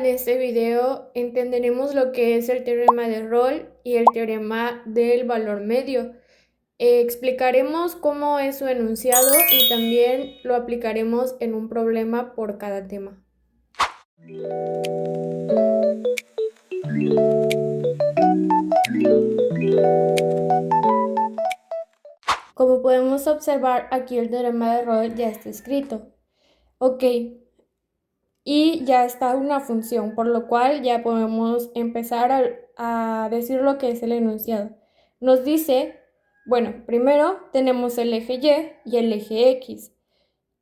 en este video entenderemos lo que es el teorema de Rolle y el teorema del valor medio. Explicaremos cómo es su enunciado y también lo aplicaremos en un problema por cada tema. Como podemos observar, aquí el teorema de Rolle ya está escrito. Ok, y ya está una función, por lo cual ya podemos empezar a decir lo que es el enunciado. Nos dice, bueno, primero tenemos el eje y el eje x.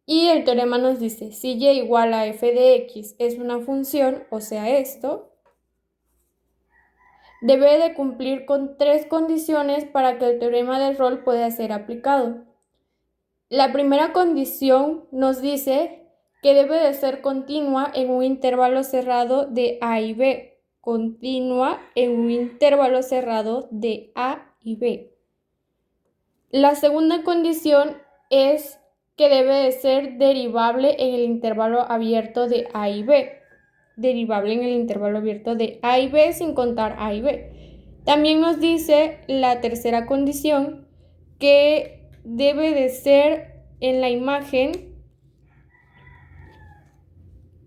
Y el teorema nos dice, si y igual a f de x es una función, o sea esto, debe de cumplir con tres condiciones para que el teorema de Rolle pueda ser aplicado. La primera condición nos dice que debe de ser continua en un intervalo cerrado de A y B. Continua en un intervalo cerrado de A y B. La segunda condición es que debe de ser derivable en el intervalo abierto de A y B. Derivable en el intervalo abierto de A y B sin contar A y B. También nos dice la tercera condición que debe de ser en la imagen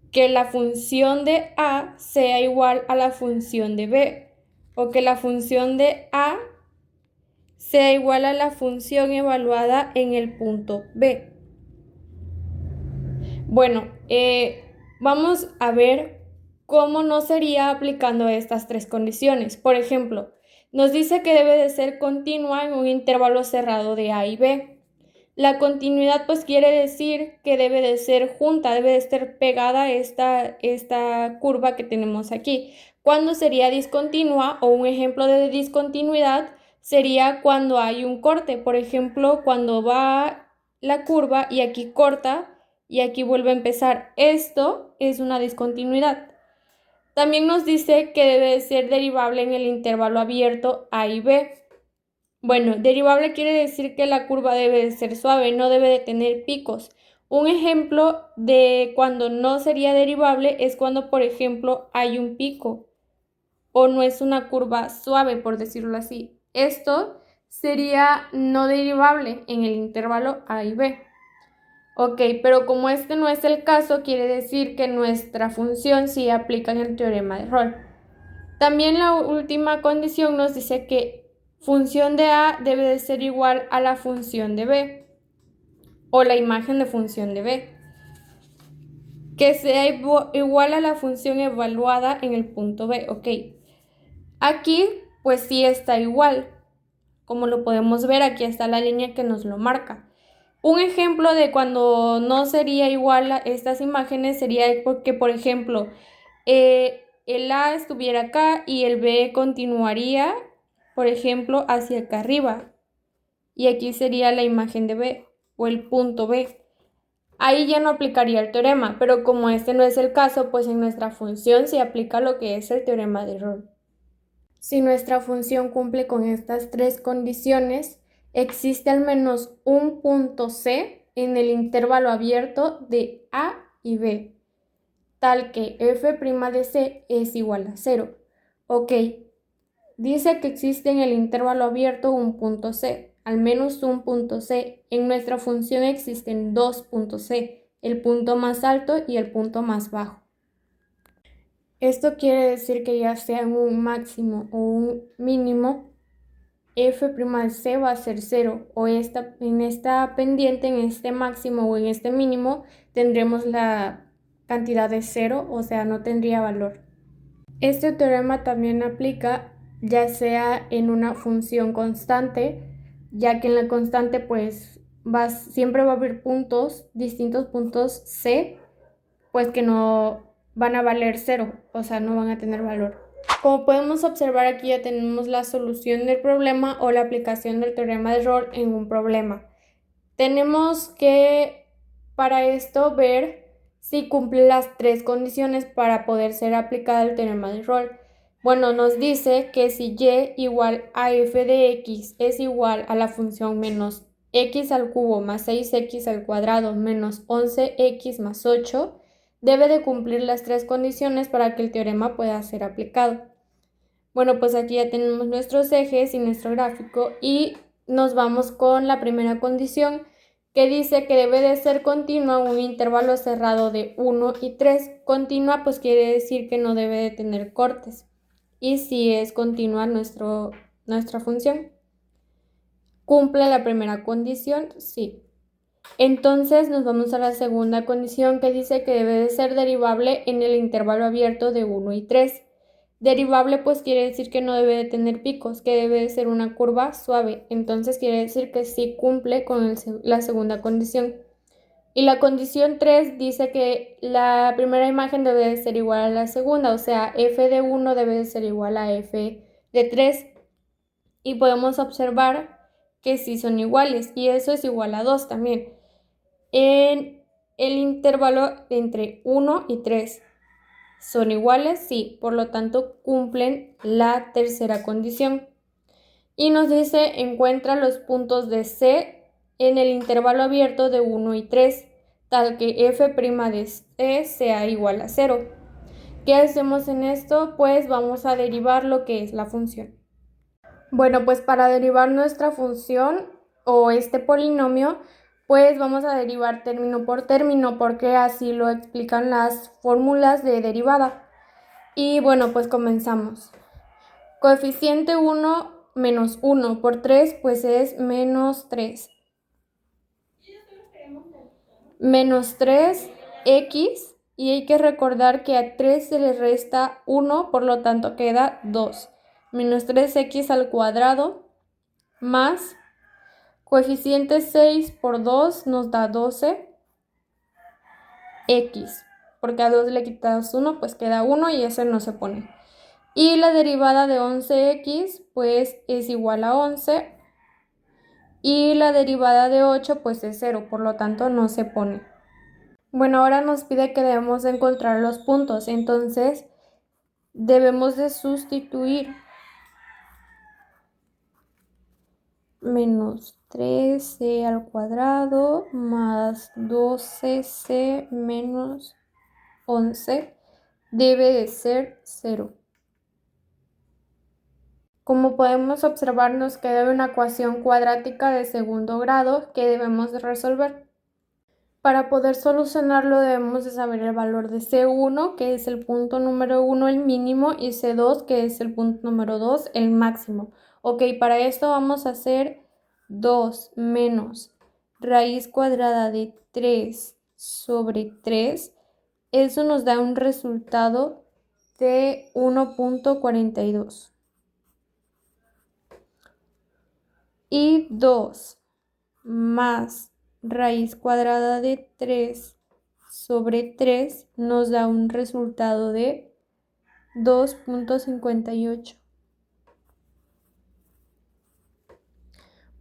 que la función de A sea igual a la función de B, o que la función de A sea igual a la función evaluada en el punto B. Bueno, vamos a ver cómo no sería aplicando estas tres condiciones. Por ejemplo, nos dice que debe de ser continua en un intervalo cerrado de A y B. La continuidad pues quiere decir que debe de ser junta, debe de estar pegada esta curva que tenemos aquí. ¿Cuándo sería discontinua? O un ejemplo de discontinuidad sería cuando hay un corte. Por ejemplo, cuando va la curva y aquí corta y aquí vuelve a empezar. Esto es una discontinuidad. También nos dice que debe de ser derivable en el intervalo abierto A y B. Bueno, derivable quiere decir que la curva debe de ser suave, no debe de tener picos. Un ejemplo de cuando no sería derivable es cuando, por ejemplo, hay un pico o no es una curva suave, por decirlo así. Esto sería no derivable en el intervalo A y B. Ok, pero como este no es el caso, quiere decir que nuestra función sí aplica en el teorema de Rolle. También la última condición nos dice que función de A debe de ser igual a la función de B o la imagen de función de B, que sea igual a la función evaluada en el punto B. Ok, aquí pues sí está igual, como lo podemos ver, aquí está la línea que nos lo marca. Un ejemplo de cuando no sería igual a estas imágenes sería porque, por ejemplo, el A estuviera acá y el B continuaría, por ejemplo, hacia acá arriba. Y aquí sería la imagen de B o el punto B. Ahí ya no aplicaría el teorema, pero como este no es el caso, pues en nuestra función se aplica lo que es el teorema de Rolle. Si nuestra función cumple con estas tres condiciones, existe al menos un punto C en el intervalo abierto de A y B, tal que f' de C es igual a 0. Ok, dice que existe en el intervalo abierto un punto C, al menos un punto C. En nuestra función existen dos puntos C, el punto más alto y el punto más bajo. Esto quiere decir que ya sea un máximo o un mínimo, f' de C va a ser 0, o en esta pendiente, en este máximo o en este mínimo, tendremos la cantidad de 0, o sea, no tendría valor. Este teorema también aplica ya sea en una función constante, ya que en la constante pues siempre va a haber distintos puntos C, pues que no van a valer 0, o sea, no van a tener valor. Como podemos observar, aquí ya tenemos la solución del problema o la aplicación del teorema de Rolle en un problema. Tenemos que, para esto, ver si cumple las tres condiciones para poder ser aplicada el teorema de Rolle. Bueno, nos dice que si y igual a f de x es igual a la función menos x al cubo más 6x al cuadrado menos 11x más 8, debe de cumplir las tres condiciones para que el teorema pueda ser aplicado. Bueno, pues aquí ya tenemos nuestros ejes y nuestro gráfico y nos vamos con la primera condición que dice que debe de ser continua un intervalo cerrado de 1 y 3. Continua pues quiere decir que no debe de tener cortes. Y si es continua nuestra función. ¿Cumple la primera condición? Sí. Entonces nos vamos a la segunda condición que dice que debe de ser derivable en el intervalo abierto de 1 y 3. Derivable pues quiere decir que no debe de tener picos, que debe de ser una curva suave. Entonces quiere decir que sí cumple con la segunda condición. Y la condición 3 dice que la primera imagen debe de ser igual a la segunda, o sea, f de 1 debe de ser igual a f de 3. Y podemos observar que sí son iguales, y eso es igual a 2 también. En el intervalo entre 1 y 3. ¿Son iguales? Sí, por lo tanto cumplen la tercera condición. Y nos dice, encuentra los puntos de C en el intervalo abierto de 1 y 3, tal que f' de C sea igual a 0. ¿Qué hacemos en esto? Pues vamos a derivar lo que es la función. Bueno, pues para derivar nuestra función o este polinomio, pues vamos a derivar término por término porque así lo explican las fórmulas de derivada. Y bueno, pues comenzamos. Coeficiente 1 menos 1 por 3, pues es menos 3. Menos 3x, y hay que recordar que a 3 se le resta 1, por lo tanto queda 2. Menos 3x al cuadrado más coeficiente 6 por 2 nos da 12x, porque a 2 le quitas 1, pues queda 1 y eso no se pone. Y la derivada de 11x pues es igual a 11 y la derivada de 8 pues es 0, por lo tanto no se pone. Bueno, ahora nos pide que debemos de encontrar los puntos, entonces debemos de sustituir menos 3c al cuadrado más 12c menos 11 debe de ser 0. Como podemos observar, nos queda una ecuación cuadrática de segundo grado que debemos de resolver. Para poder solucionarlo debemos de saber el valor de C1, que es el punto número 1, el mínimo, y C2, que es el punto número 2, el máximo. Ok, para esto vamos a hacer 2 menos raíz cuadrada de 3 sobre 3. Eso nos da un resultado de 1.42. Y 2 más raíz cuadrada de 3 sobre 3 nos da un resultado de 2.58.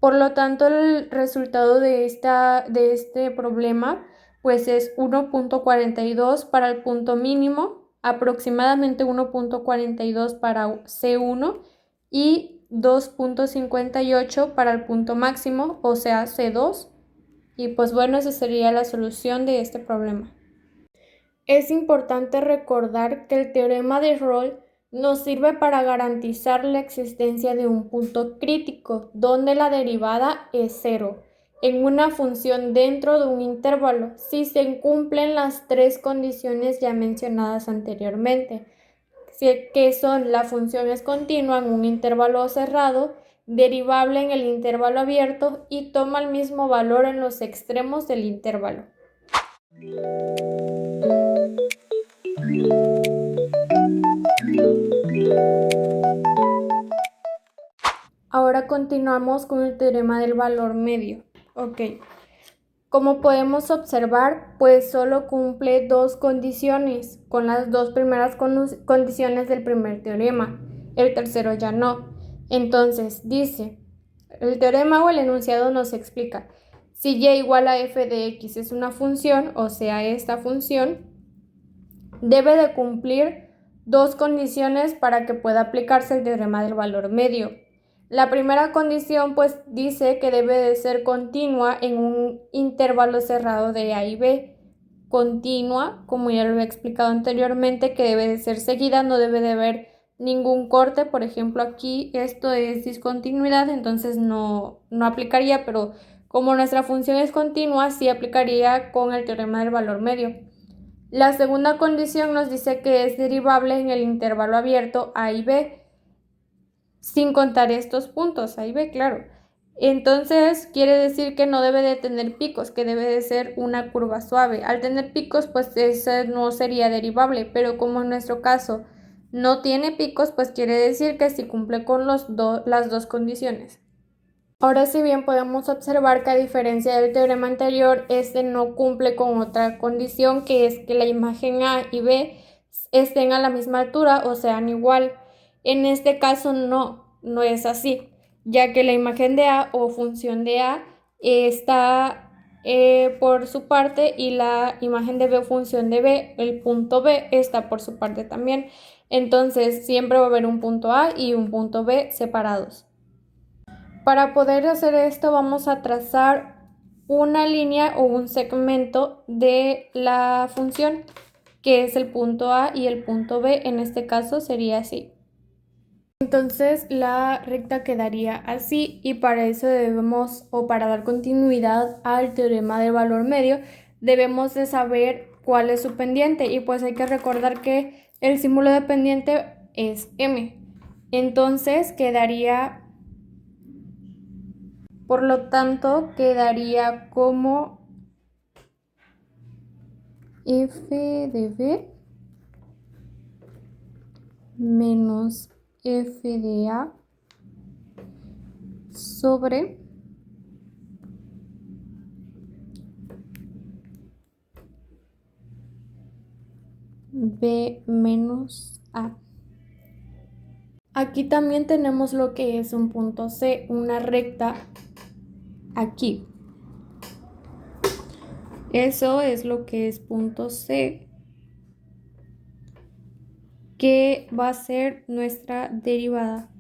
Por lo tanto, el resultado de este problema pues es 1.42 para el punto mínimo, aproximadamente 1.42 para C1 y 2.58 para el punto máximo, o sea C2. Y pues bueno, esa sería la solución de este problema. Es importante recordar que el teorema de Rolle nos sirve para garantizar la existencia de un punto crítico, donde la derivada es 0, en una función dentro de un intervalo, si se cumplen las tres condiciones ya mencionadas anteriormente, que son: la función es continua en un intervalo cerrado, derivable en el intervalo abierto y toma el mismo valor en los extremos del intervalo. Ahora continuamos con el teorema del valor medio. Ok. Como podemos observar, pues solo cumple dos condiciones, con las dos primeras condiciones del primer teorema. El tercero ya no. Entonces, dice, el teorema o el enunciado nos explica: si y igual a f de x es una función, o sea, esta función debe de cumplir dos condiciones para que pueda aplicarse el teorema del valor medio. La primera condición pues dice que debe de ser continua en un intervalo cerrado de A y B. continua, como ya lo había explicado anteriormente, que debe de ser seguida, no debe de haber ningún corte. Por ejemplo, aquí esto es discontinuidad, entonces no aplicaría, pero como nuestra función es continua, sí aplicaría con el teorema del valor medio. La segunda condición nos dice que es derivable en el intervalo abierto A y B, sin contar estos puntos, A y B, claro. Entonces quiere decir que no debe de tener picos, que debe de ser una curva suave. Al tener picos, pues esa no sería derivable, pero como en nuestro caso no tiene picos, pues quiere decir que sí cumple con las dos condiciones. Ahora, si bien podemos observar que a diferencia del teorema anterior, este no cumple con otra condición, que es que la imagen A y B estén a la misma altura o sean igual. En este caso no es así, ya que la imagen de A o función de A está por su parte y la imagen de B o función de B, el punto B, está por su parte también. Entonces siempre va a haber un punto A y un punto B separados. Para poder hacer esto vamos a trazar una línea o un segmento de la función, que es el punto A y el punto B. En este caso sería así. Entonces la recta quedaría así, y para eso debemos, o para dar continuidad al teorema del valor medio, debemos de saber cuál es su pendiente, y pues hay que recordar que el símbolo de pendiente es m. Entonces quedaría, por lo tanto, quedaría como f de b menos f de a sobre b menos a. Aquí también tenemos lo que es un punto C, una recta aquí. Eso es lo que es punto C, que va a ser nuestra derivada.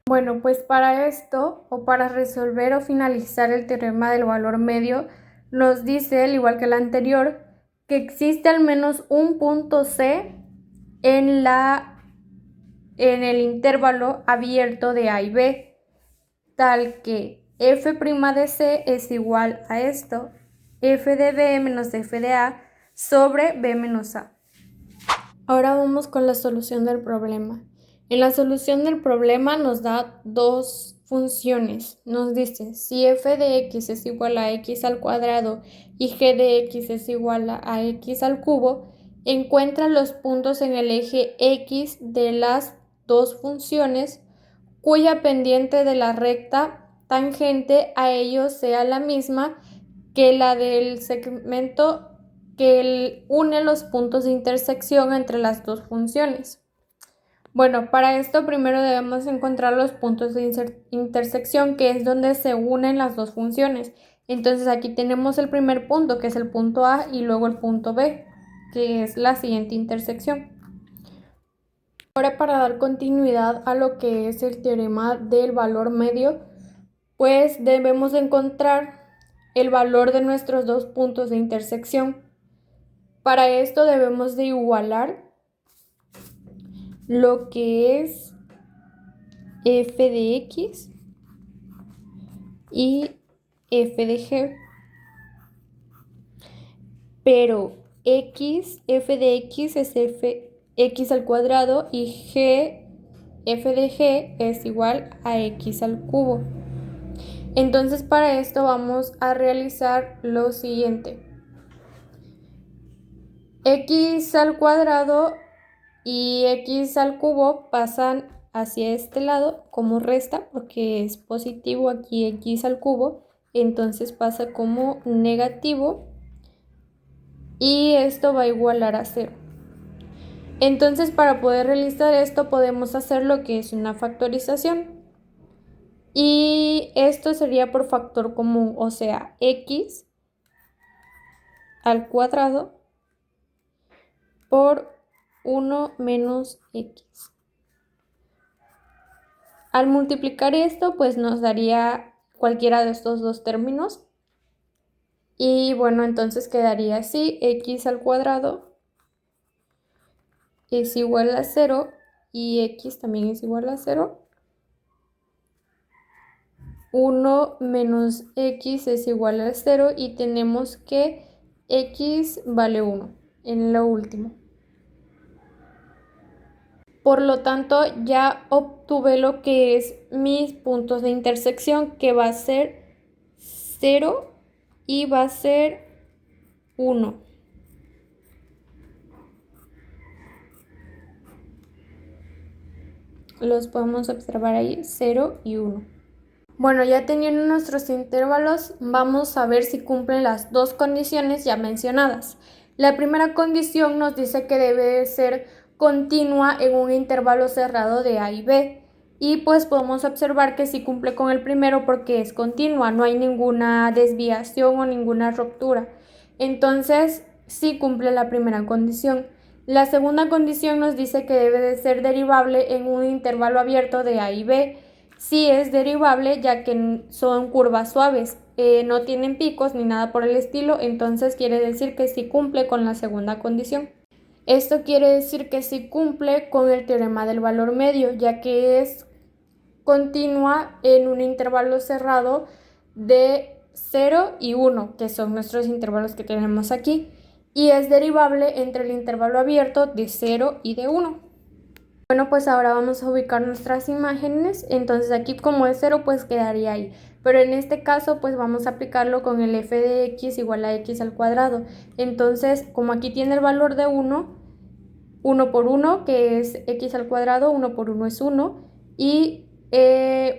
Bueno, pues para esto, o para resolver o finalizar el teorema del valor medio, nos dice, al igual que el anterior, que existe al menos un punto C en el intervalo abierto de A y B, tal que f' de C es igual a esto, f de B menos f de A sobre B menos A. Ahora vamos con la solución del problema. En la solución del problema nos da dos funciones. Nos dice, si f de x es igual a x al cuadrado y g de x es igual a x al cubo, encuentra los puntos en el eje x de las dos funciones cuya pendiente de la recta tangente a ellos sea la misma que la del segmento que une los puntos de intersección entre las dos funciones. Bueno, para esto primero debemos encontrar los puntos de intersección, que es donde se unen las dos funciones. Entonces aquí tenemos el primer punto, que es el punto A, y luego el punto B, que es la siguiente intersección. Ahora, para dar continuidad a lo que es el teorema del valor medio, pues debemos encontrar el valor de nuestros dos puntos de intersección. Para esto debemos de igualar lo que es f de x y f de g. Pero f de x es x al cuadrado y f de g es igual a x al cubo. Entonces para esto vamos a realizar lo siguiente. X al cuadrado y x al cubo pasan hacia este lado como resta, porque es positivo aquí x al cubo, entonces pasa como negativo y esto va a igualar a 0. Entonces, para poder realizar esto podemos hacer lo que es una factorización, y esto sería por factor común, o sea, x al cuadrado por 1 menos x. Al multiplicar esto, pues nos daría cualquiera de estos dos términos, Y bueno, entonces quedaría así, x al cuadrado es igual a 0 y x también es igual a 0. 1 menos x es igual a 0 y tenemos que x vale 1 en lo último. Por lo tanto, ya obtuve lo que es mis puntos de intersección, que va a ser 0 y va a ser 1. Los podemos observar ahí, 0 y 1. Bueno, ya teniendo nuestros intervalos, vamos a ver si cumplen las dos condiciones ya mencionadas. La primera condición nos dice que debe ser continua en un intervalo cerrado de A y B. Y pues podemos observar que sí cumple con el primero porque es continua, no hay ninguna desviación o ninguna ruptura. Entonces, sí cumple la primera condición. La segunda condición nos dice que debe de ser derivable en un intervalo abierto de A y B. Sí es derivable ya que son curvas suaves, no tienen picos ni nada por el estilo, entonces quiere decir que sí cumple con la segunda condición. Esto quiere decir que sí cumple con el teorema del valor medio, ya que es continua en un intervalo cerrado de 0 y 1, que son nuestros intervalos que tenemos aquí, y es derivable entre el intervalo abierto de 0 y de 1. Bueno, pues ahora vamos a ubicar nuestras imágenes, entonces aquí como es 0 pues quedaría ahí, pero en este caso pues vamos a aplicarlo con el f de x igual a x al cuadrado. Entonces como aquí tiene el valor de 1, 1 por 1 que es x al cuadrado, 1 por 1 es 1 y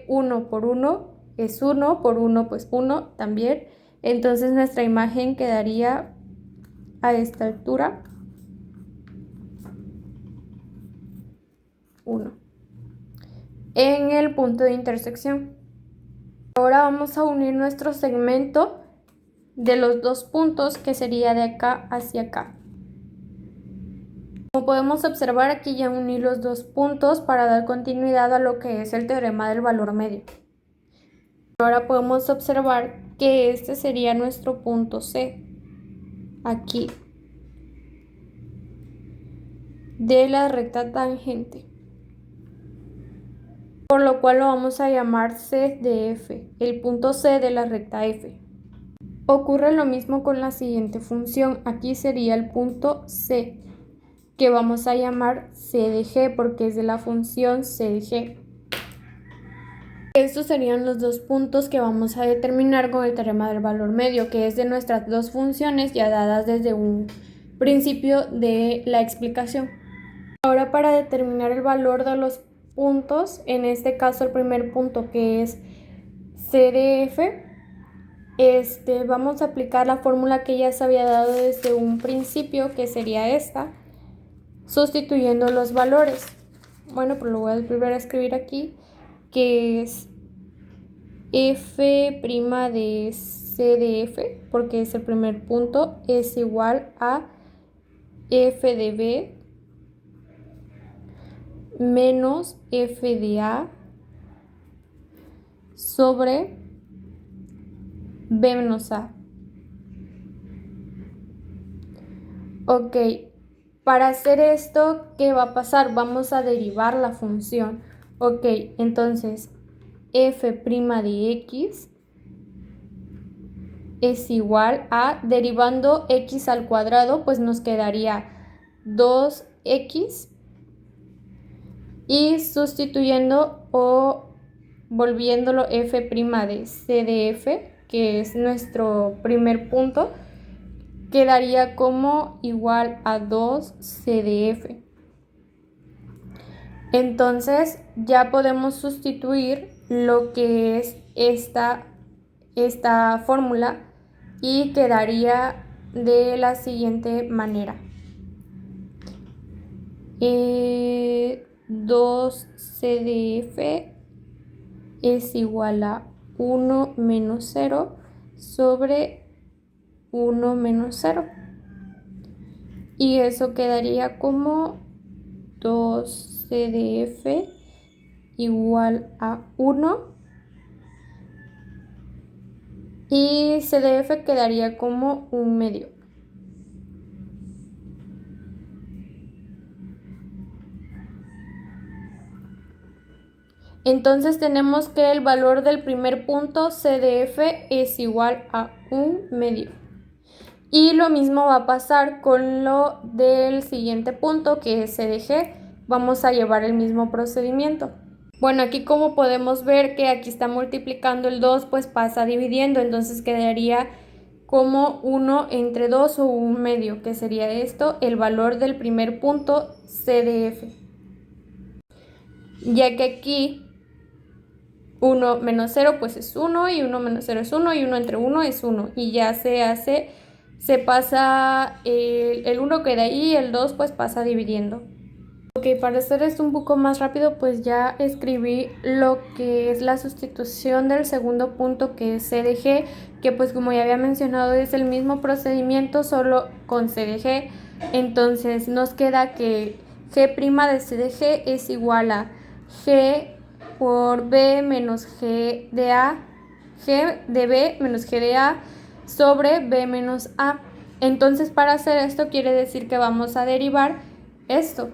1 por 1 es 1 por 1 pues 1 también. Entonces nuestra imagen quedaría a esta altura 1 en el punto de intersección. Ahora vamos a unir nuestro segmento de los dos puntos, que sería de acá hacia acá. Como podemos observar, aquí ya uní los dos puntos para dar continuidad a lo que es el teorema del valor medio. Ahora podemos observar que este sería nuestro punto C, aquí, de la recta tangente, por lo cual lo vamos a llamar C de F, el punto C de la recta F. Ocurre lo mismo con la siguiente función, aquí sería el punto C, que vamos a llamar C de G porque es de la función C de G. Estos serían los dos puntos que vamos a determinar con el teorema del valor medio, que es de nuestras dos funciones ya dadas desde un principio de la explicación. Ahora, para determinar el valor de los puntos, en este caso el primer punto, que es C de F, vamos a aplicar la fórmula que ya se había dado desde un principio, que sería esta, sustituyendo los valores. Bueno, pues lo voy a volver a escribir aquí, que es f' de C de F, porque es el primer punto, es igual a f de B menos f de A sobre B menos A. Ok, para hacer esto, ¿qué va a pasar? Vamos a derivar la función. Ok, entonces f' de x es igual a, derivando x al cuadrado, pues nos quedaría 2x, y sustituyendo o volviéndolo f' de C de F, que es nuestro primer punto, quedaría como igual a 2C de F. Entonces ya podemos sustituir lo que es esta fórmula y quedaría de la siguiente manera. 2C de F es igual a 1 menos 0 sobre 1 menos 0. Y eso quedaría como 2C de F igual a 1 y CDF quedaría como 1/2. Entonces tenemos que el valor del primer punto CDF es igual a 1/2. Y lo mismo va a pasar con lo del siguiente punto, que es CDG. Vamos a llevar el mismo procedimiento. Bueno, aquí como podemos ver que aquí está multiplicando el 2, pues pasa dividiendo, entonces quedaría como 1 entre 2 o 1/2, que sería esto, el valor del primer punto CDF. Ya que aquí 1 menos 0 pues es 1 y 1 menos 0 es 1 y 1 entre 1 es 1 y ya se pasa el 1 queda ahí y el 2 pues pasa dividiendo. Ok, para hacer esto un poco más rápido pues ya escribí lo que es la sustitución del segundo punto, que es CDG, que pues como ya había mencionado es el mismo procedimiento solo con CDG. Entonces nos queda que G' de CDG es igual a G por B menos G de A, G de B menos G de A sobre B menos A. Entonces para hacer esto quiere decir que vamos a derivar esto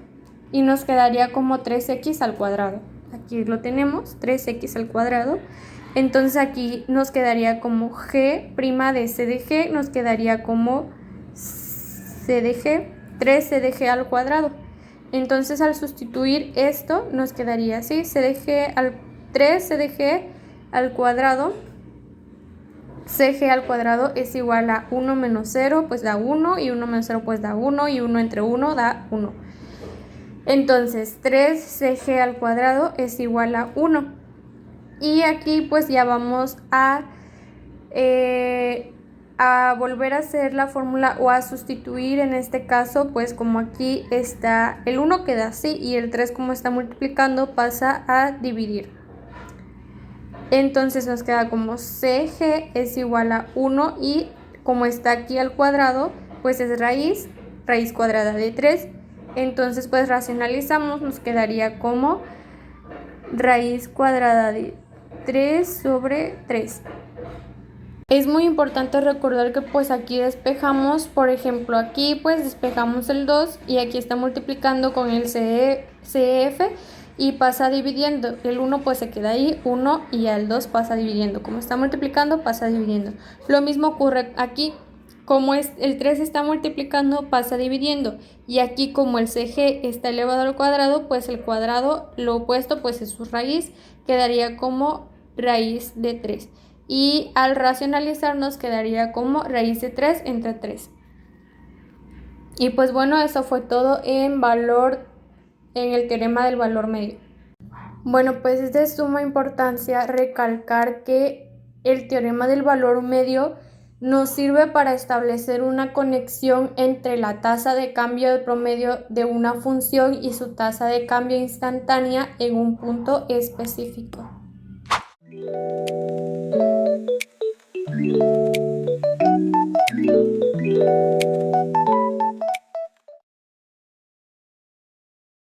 y nos quedaría como 3x al cuadrado. Aquí lo tenemos, 3x al cuadrado. Entonces aquí nos quedaría como G' de CDG, nos quedaría como CDG, 3CDG al cuadrado. Entonces al sustituir esto nos quedaría así, 3CDG al cuadrado, CG al cuadrado es igual a 1 menos 0 pues da 1 y 1 menos 0 pues da 1 y 1 entre 1 da 1. Entonces 3CG al cuadrado es igual a 1. Y aquí pues ya vamos a volver a hacer la fórmula o a sustituir en este caso, pues como aquí está el 1 queda así y el 3 como está multiplicando pasa a dividir. Entonces nos queda como CG es igual a 1 y como está aquí al cuadrado pues es raíz cuadrada de 3. Entonces pues racionalizamos, nos quedaría como raíz cuadrada de 3 sobre 3. Es muy importante recordar que pues aquí despejamos, por ejemplo aquí pues despejamos el 2 y aquí está multiplicando con el CF y pasa dividiendo. El 1 pues se queda ahí, 1 y el 2 pasa dividiendo. Como está multiplicando pasa dividiendo. Lo mismo ocurre aquí. Como el 3 está multiplicando, pasa dividiendo. Y aquí como el CG está elevado al cuadrado, pues el cuadrado, lo opuesto, pues es su raíz. Quedaría como raíz de 3. Y al racionalizar nos quedaría como raíz de 3 entre 3. Y pues bueno, eso fue todo en el teorema del valor medio. Bueno, pues es de suma importancia recalcar que el teorema del valor medio nos sirve para establecer una conexión entre la tasa de cambio de promedio de una función y su tasa de cambio instantánea en un punto específico.